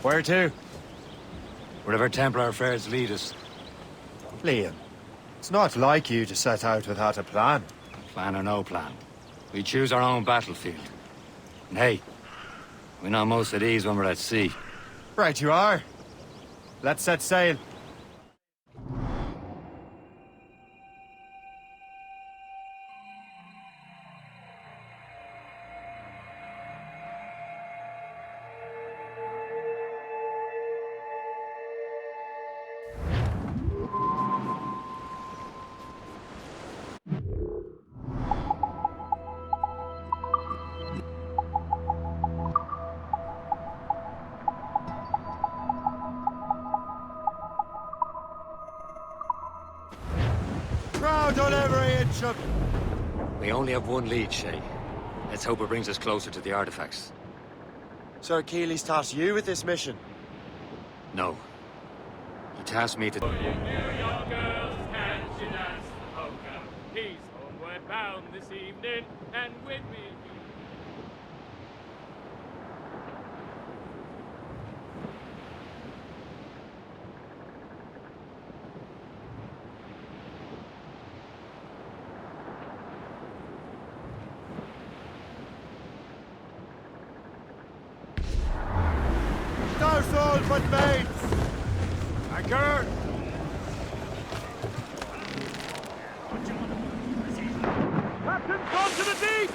Where to? Wherever Templar affairs lead us. Liam, it's not like you to set out without a plan. Plan or no plan. We choose our own battlefield. And hey, we know most of these when we're at sea. Right you are. Let's set sail. Crowd on every inch of... We only have one lead, Shay. Let's hope it brings us closer to the artifacts. Sir Keeley's tasked you with this mission? No. He tasked me to... You New York girls, can she dance the polka? He's homeward bound this evening, and with me... Douse all but mates! Anchor! Captain, come to the deep!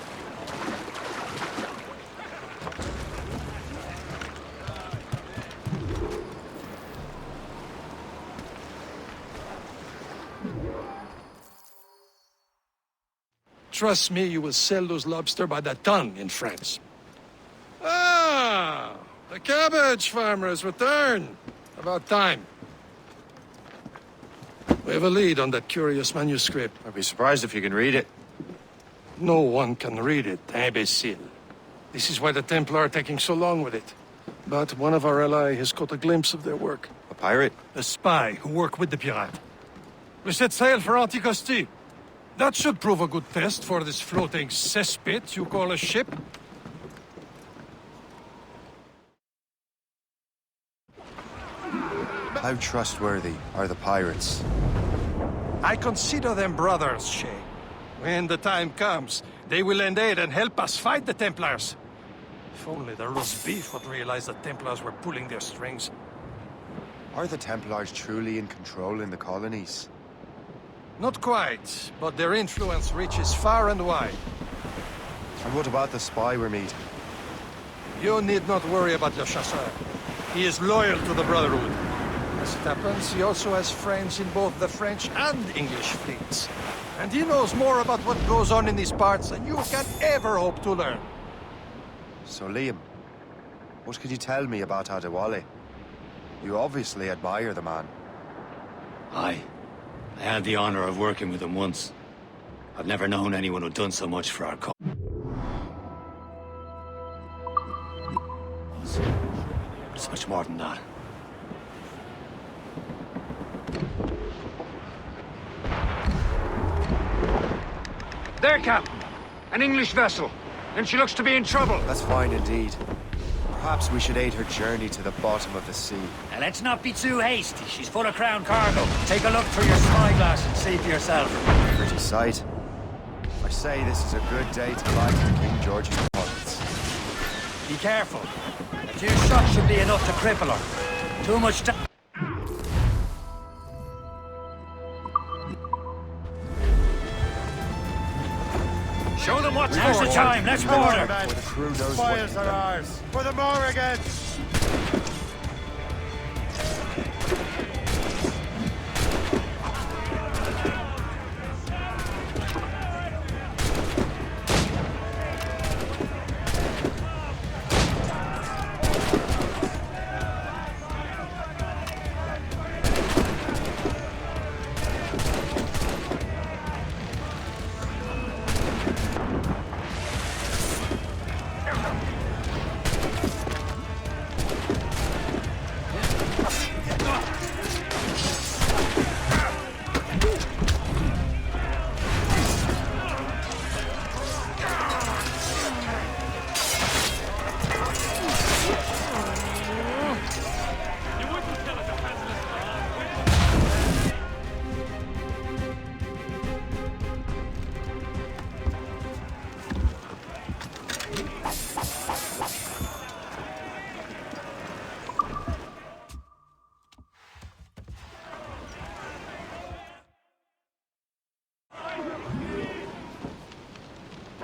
Trust me, you will sell those lobster by the ton in France. Ah! The cabbage farmer has returned. About time. We have a lead on that curious manuscript. I'd be surprised if you can read it. No one can read it, imbecile. This is why the Templar are taking so long with it. But one of our allies has caught a glimpse of their work. A pirate? A spy who worked with the pirate. We set sail for Anticosti. That should prove a good test for this floating cesspit you call a ship. How trustworthy are the pirates? I consider them brothers, Shay. When the time comes, they will lend aid and help us fight the Templars. If only the roast beef would realize the Templars were pulling their strings. Are the Templars truly in control in the colonies? Not quite, but their influence reaches far and wide. And what about the spy we're meeting? You need not worry about Le Chasseur. He is loyal to the Brotherhood. As it happens, he also has friends in both the French and English fleets. And he knows more about what goes on in these parts than you can ever hope to learn. So Liam, what could you tell me about Adewale? You obviously admire the man. Aye. I had the honor of working with him once. I've never known anyone who'd done so much for our cause. It's much more than that. There, Captain. An English vessel. And she looks to be in trouble. That's fine indeed. Perhaps we should aid her journey to the bottom of the sea. Now let's not be too hasty. She's full of crown cargo. Take a look through your spyglass and see for yourself. Pretty sight. I say this is a good day to lighten King George's pockets. Be careful. A few shots should be enough to cripple her. Too much time. Show them what's Now's the time. Let's board her. For the crew knows Spoils are ours. For the Morrigans!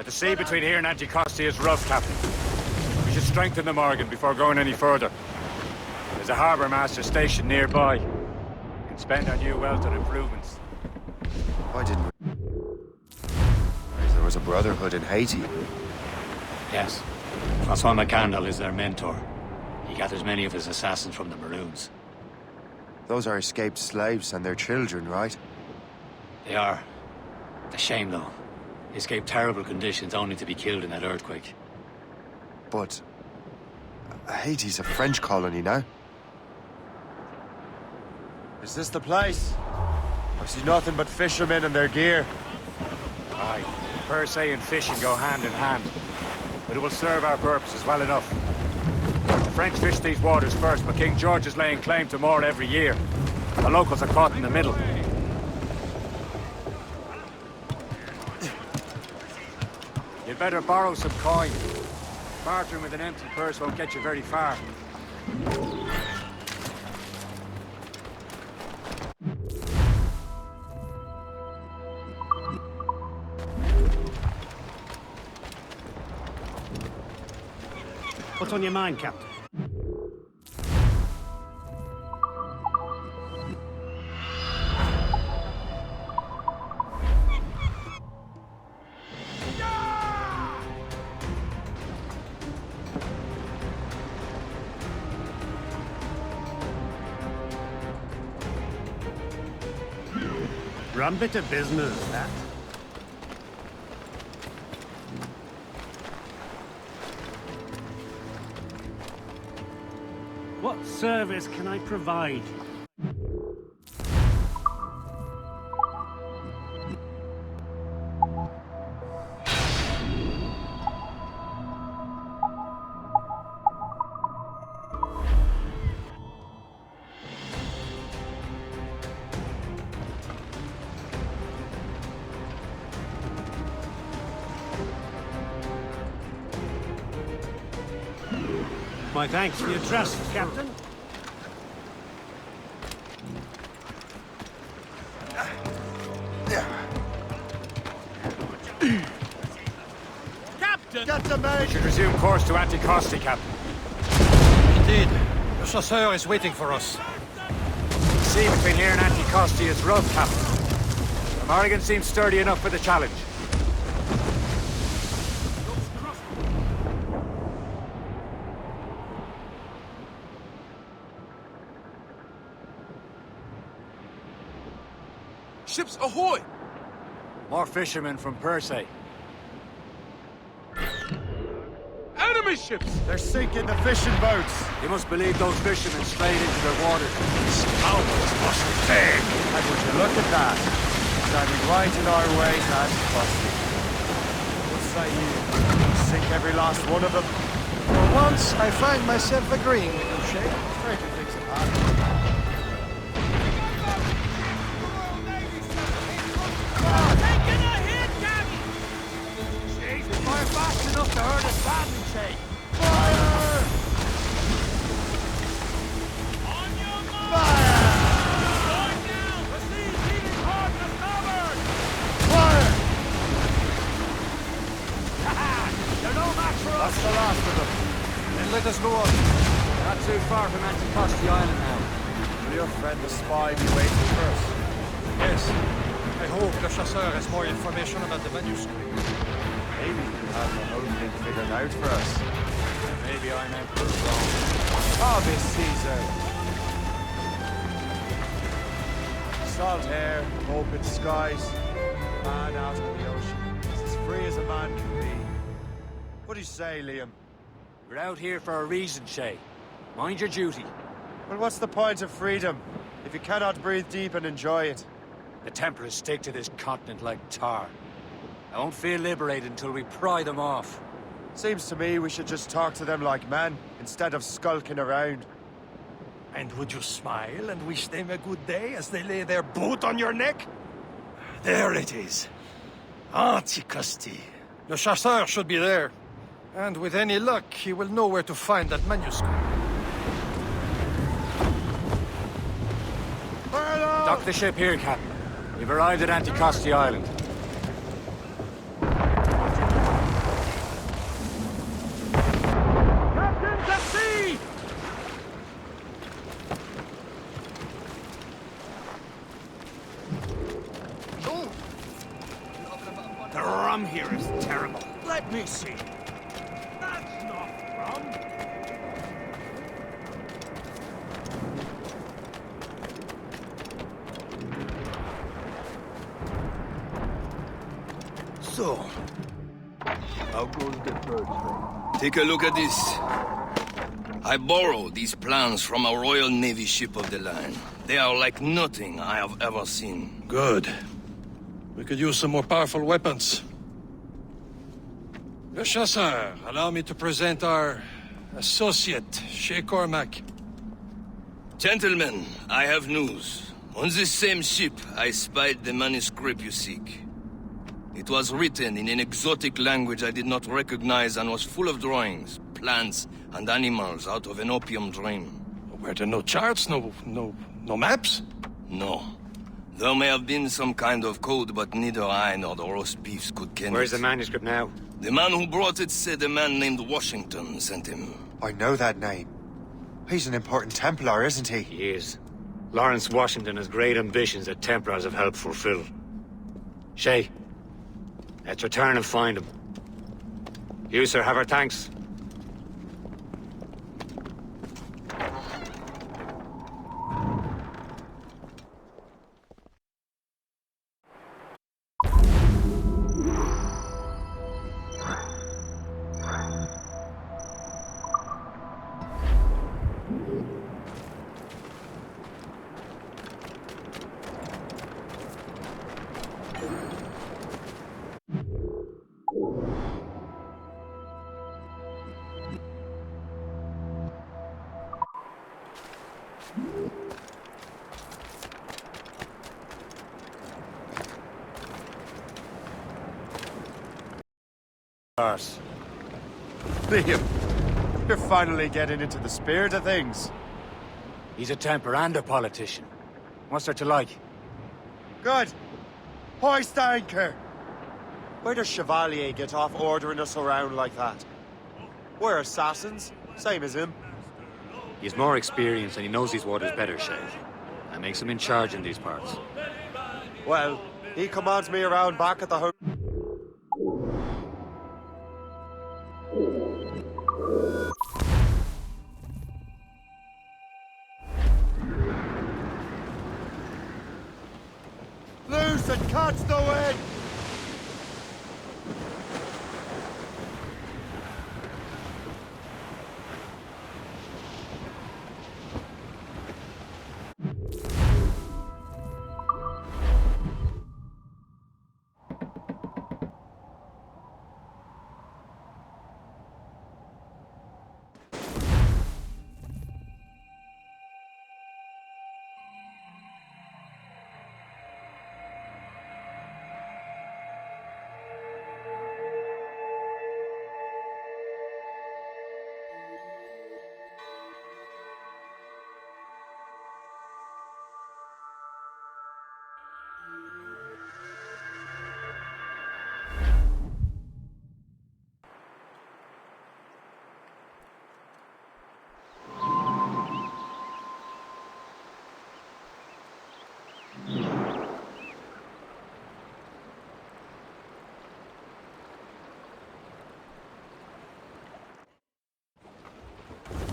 But the sea between here and Anticosti is rough, Captain. We should strengthen the Morgan before going any further. There's a harbour master stationed nearby. We can spend our new wealth on improvements. Why didn't we? There was a Brotherhood in Haiti. Yes. Francois McCandle is their mentor. He gathers many of his assassins from the Maroons. Those are escaped slaves and their children, right? They are. A shame, though. They escaped terrible conditions only to be killed in that earthquake. But Haiti's a French colony now. Is this the place? I see nothing but fishermen and their gear. Aye. Per se and fishing go hand in hand. But it will serve our purposes well enough. The French fish these waters first, but King George is laying claim to more every year. The locals are caught in the middle. You'd better borrow some coin. Bartering with an empty purse won't get you very far. What's on your mind, Captain? Rum bit of business, that. What service can I provide you? My thanks for your trust, Captain. Captain! Get the mate! We should resume course to Anticosti, Captain. Indeed. The chasseur is waiting for us. The sea between here and Anticosti is rough, Captain. The Morrigan seems sturdy enough for the challenge. Ships ahoy! More fishermen from Persay. Enemy ships! They're sinking the fishing boats. You must believe those fishermen strayed into their waters. Scoundrels must be big. And would you look at that? Standing right in our way to Anticosti. What say you? Sink every last one of them. For once, I find myself agreeing with you, Shay. Try to fix it, man. Fast enough to hurt us badly, Shay. Fire! On your mark! Fire! Going down! The sea's heaving hard to starboard! Fire! They're no match for us. That's the last of them. Then let us go on. Not too far from Anticosti Island now. Will your friend the spy be waiting for us? Yes. I hope the chasseur has more information about the manuscript. Maybe he can have the whole thing figured out for us. Maybe I'm Emperor wrong. Harvey Caesar. Salt air, open skies, man out on the ocean. It's as free as a man can be. What do you say, Liam? We're out here for a reason, Shay. Mind your duty. Well, what's the point of freedom if you cannot breathe deep and enjoy it? The Templars stick to this continent like tar. I won't feel liberated until we pry them off. Seems to me we should just talk to them like men, instead of skulking around. And would you smile and wish them a good day as they lay their boot on your neck? There it is. Anticosti. The chasseur should be there. And with any luck, he will know where to find that manuscript. Dock the ship here, Captain. We've arrived at Anticosti Island. here is terrible. Let me see. That's not rum. So, how goes the bird? Take a look at this. I borrowed these plans from a Royal Navy ship of the line. They are like nothing I have ever seen. Good. We could use some more powerful weapons. Le Chasseur, allow me to present our associate, Shay Cormac. Gentlemen, I have news. On this same ship, I spied the manuscript you seek. It was written in an exotic language I did not recognize and was full of drawings, plants, and animals out of an opium dream. Were there no charts, no maps? No. There may have been some kind of code, but neither I nor the roast beefs could ken Where's it. the manuscript now? The man who brought it said a man named Washington sent him. I know that name. He's an important Templar, isn't he? He is. Lawrence Washington has great ambitions that Templars have helped fulfill. Shay, let's return and find him. You, sir, have our thanks. Liam, you're finally getting into the spirit of things. He's a Templar and a politician. What's there to like? Good. Hoist anchor. Where does Chevalier get off ordering us around like that? We're assassins, same as him. He's more experienced and he knows these waters better, Shay. That makes him in charge in these parts. Well, he commands me around back at the house. Loose and catch the wind!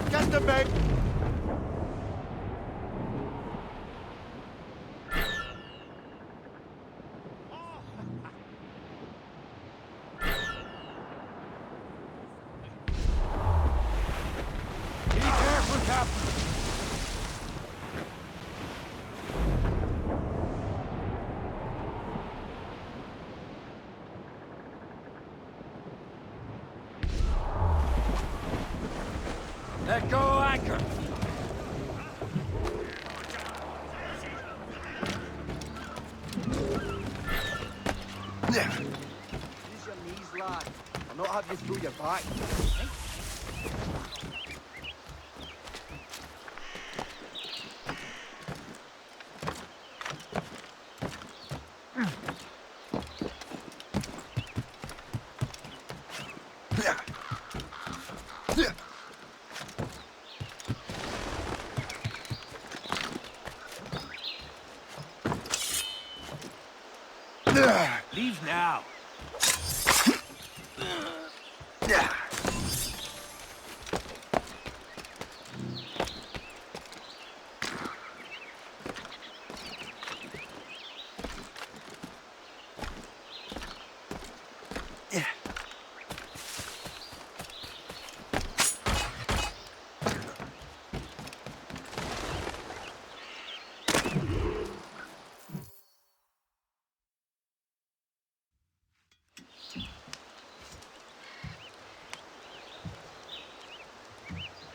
Get the bait! Be careful, Captain! Let go anchor! Use your knees, lad. I'll not have you through your back. Leave now.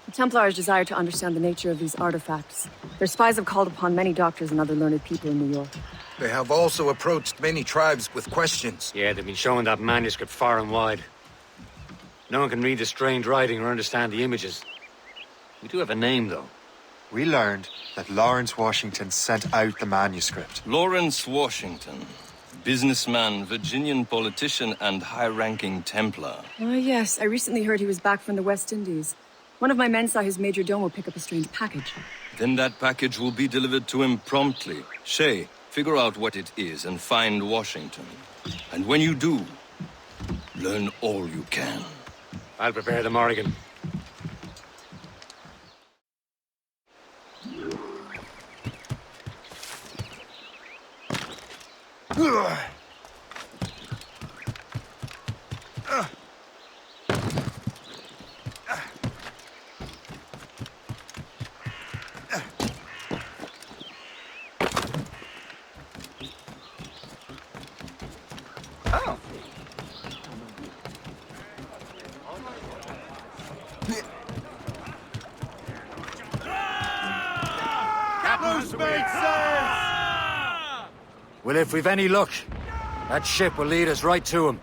The Templars desire to understand the nature of these artifacts. Their spies have called upon many doctors and other learned people in New York. They have also approached many tribes with questions. Yeah, they've been showing that manuscript far and wide. No one can read the strange writing or understand the images. We do have a name, though. We learned that Lawrence Washington sent out the manuscript. Lawrence Washington. Businessman, Virginian politician, and high-ranking Templar. Ah, yes. I recently heard he was back from the West Indies. One of my men saw his major domo pick up a strange package. Then that package will be delivered to him promptly. Shay, figure out what it is and find Washington. And when you do, learn all you can. I'll prepare the Morrigan. Well, if we've any luck, that ship will lead us right to him.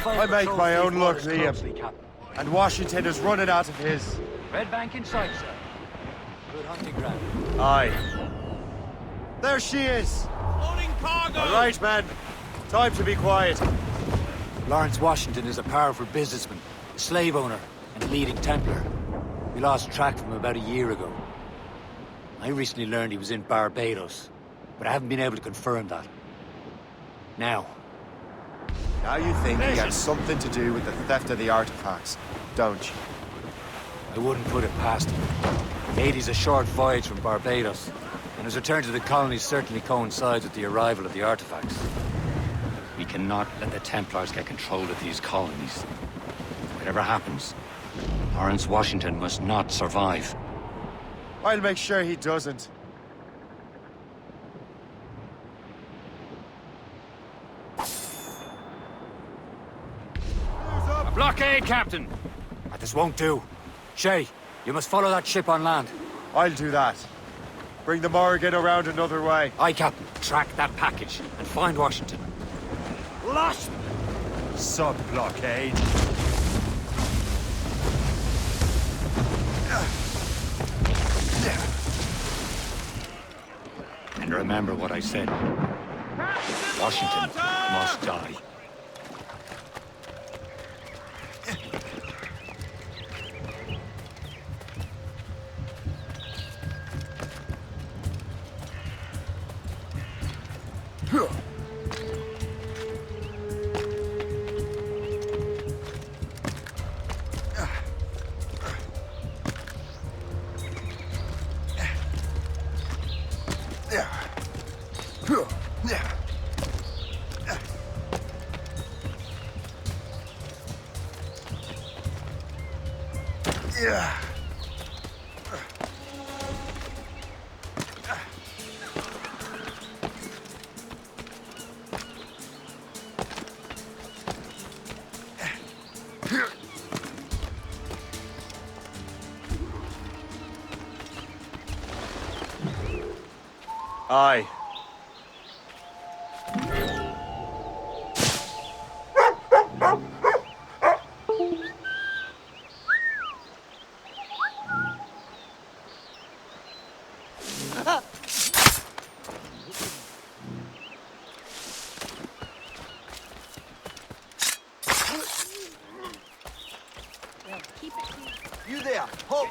I make my own luck, Liam. And Washington is running out of his. Red Bank in sight, sir. Good hunting ground. Aye. There she is! Loading cargo! All right, men. Time to be quiet. Lawrence Washington is a powerful businessman, a slave owner, and a leading Templar. We lost track of him about a year ago. I recently learned he was in Barbados, but I haven't been able to confirm that. Now You think he had something to do with the theft of the artifacts, don't you? I wouldn't put it past him. 80's a short voyage from Barbados, and his return to the colonies certainly coincides with the arrival of the artifacts. We cannot let the Templars get control of these colonies. Whatever happens, Lawrence Washington must not survive. I'll make sure he doesn't. A blockade, Captain! This won't do. Shay, you must follow that ship on land. I'll do that. Bring the Morrigan around another way. Aye, Captain. Track that package and find Washington. Lost! Sub-blockade. And remember what I said. Washington must die. Aye. You there, halt!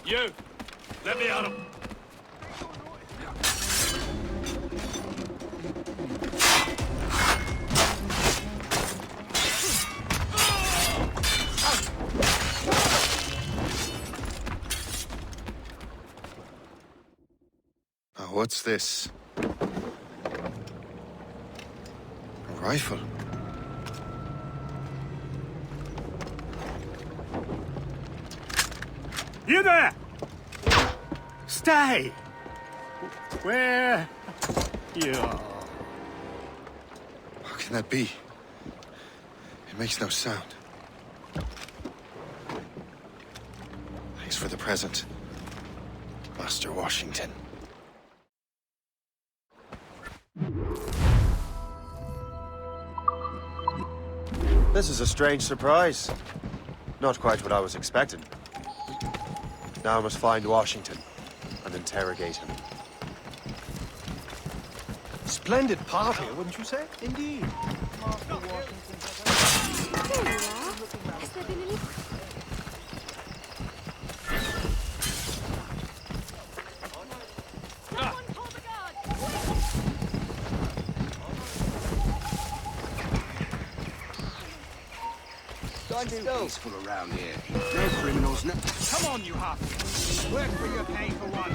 You! Let me at him! What's this? A rifle? You there! Stay! Where? You. How can that be? It makes no sound. Thanks for the present, Master Washington. This is a strange surprise. Not quite what I was expecting. Now I must find Washington and interrogate him. Splendid party, wouldn't you say? Indeed. There you are. Has there been any... Someone call the guard! Peaceful around here. No criminals, no... Come on, you hop! Work for your pay for one.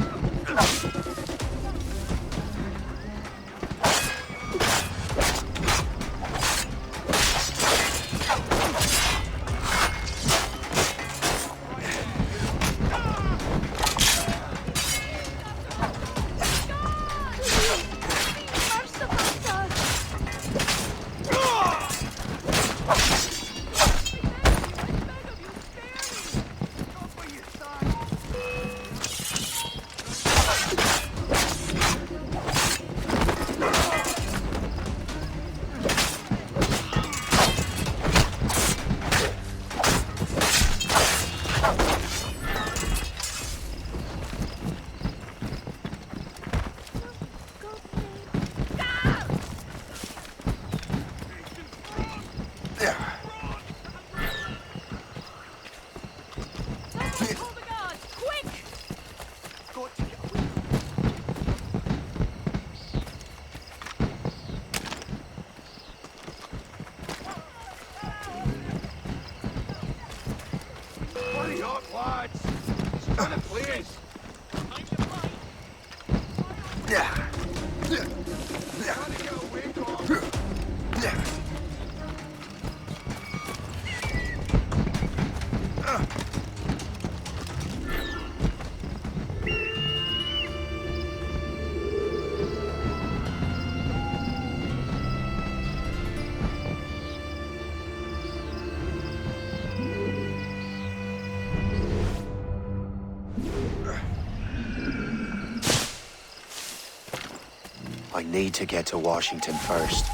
I need to get to Washington first.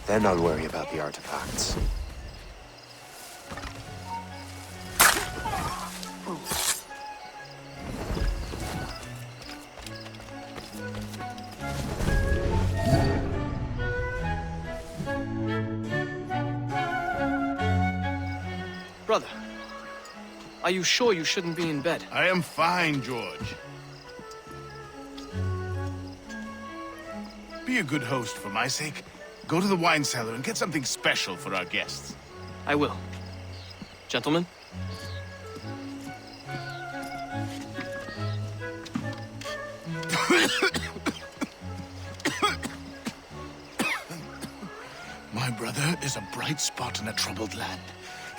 Then I'll worry about the artifacts. Brother, are you sure you shouldn't be in bed? I am fine, George. Be a good host for my sake. Go to the wine cellar and get something special for our guests. I will. Gentlemen? My brother is a bright spot in a troubled land.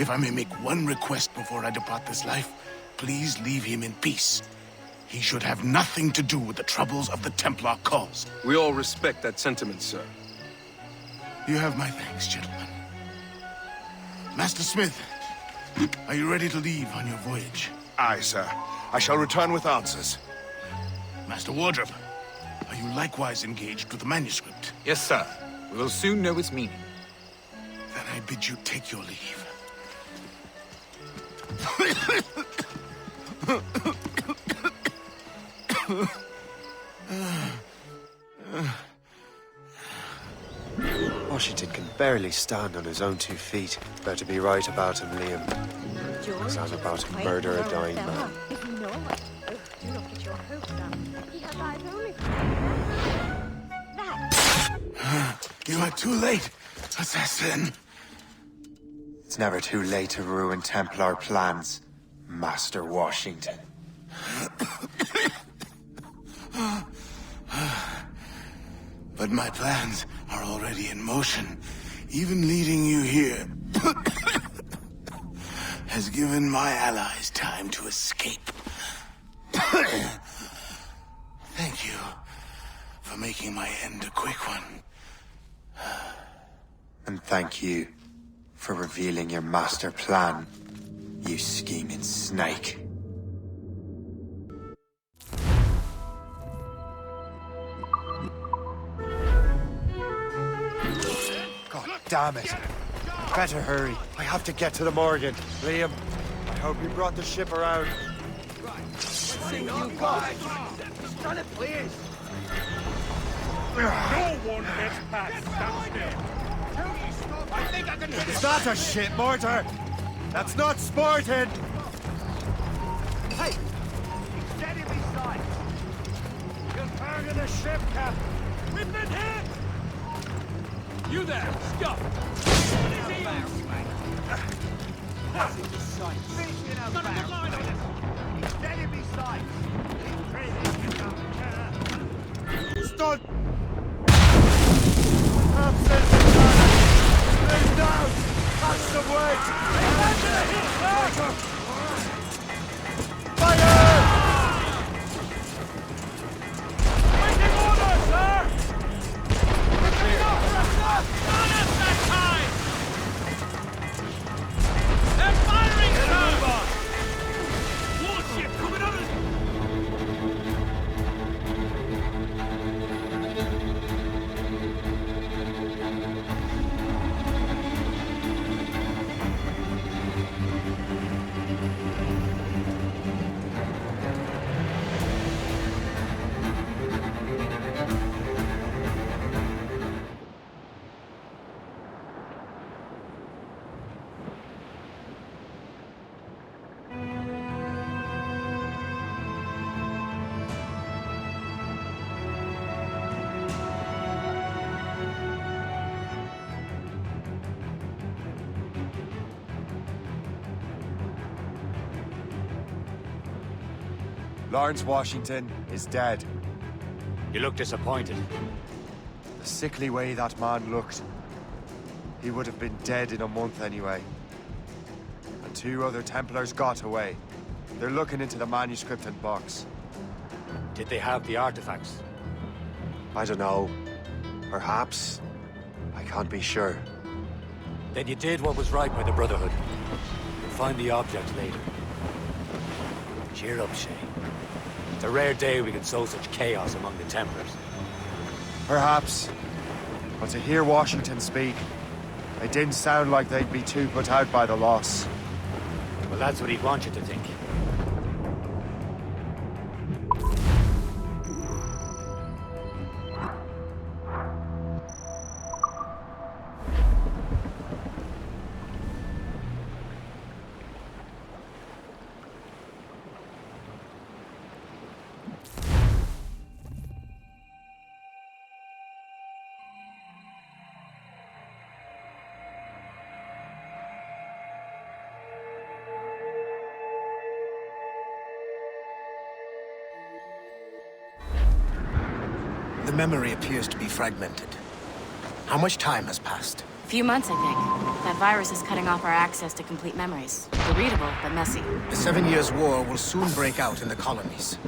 If I may make one request before I depart this life, please leave him in peace. He should have nothing to do with the troubles of the Templar cause. We all respect that sentiment, sir. You have my thanks, gentlemen. Master Smith, are you ready to leave on your voyage? Aye, sir. I shall return with answers. Master Wardrop, are you likewise engaged with the manuscript? Yes, sir. We will soon know its meaning. Then I bid you take your leave. Washington can barely stand on his own 2 feet. Better be right about him, Liam. Because I'm about to murder a dying man. If you know what? Oh, do not get your hopes up. He has eyes only for that. You are too late, assassin. It's never too late to ruin Templar plans, Master Washington. But my plans are already in motion. Even leading you here has given my allies time to escape. Thank you for making my end a quick one. And thank you for revealing your master plan, you scheming snake. God damn it. Better hurry. I have to get to the Morgan. Liam, I hope you brought the ship around. You guys! Done it, please! No one gets past that step. I think I can hit It's not a shit mortar! That's not sporting! Hey! Steady beside! You're part of the ship, Captain! We've been hit! You there, stop! Steady beside! Stunned! Absolutely Move down! Catch some weight! Fire! Waiting orders, sir! Not at that time! They're firing, sir! Warship coming on us! Lawrence Washington is dead. You look disappointed. The sickly way that man looked. He would have been dead in a month anyway. And 2 other Templars got away. They're looking into the manuscript and box. Did they have the artifacts? I don't know. Perhaps. I can't be sure. Then you did what was right by the Brotherhood. You'll find the object later. Cheer up, Shay. It's a rare day we can sow such chaos among the Templars. Perhaps. But to hear Washington speak, it didn't sound like they'd be too put out by the loss. Well, that's what he'd want you to think. The memory appears to be fragmented. How much time has passed? A few months, I think. That virus is cutting off our access to complete memories. They're readable, but messy. The 7 Years' War will soon break out in the colonies.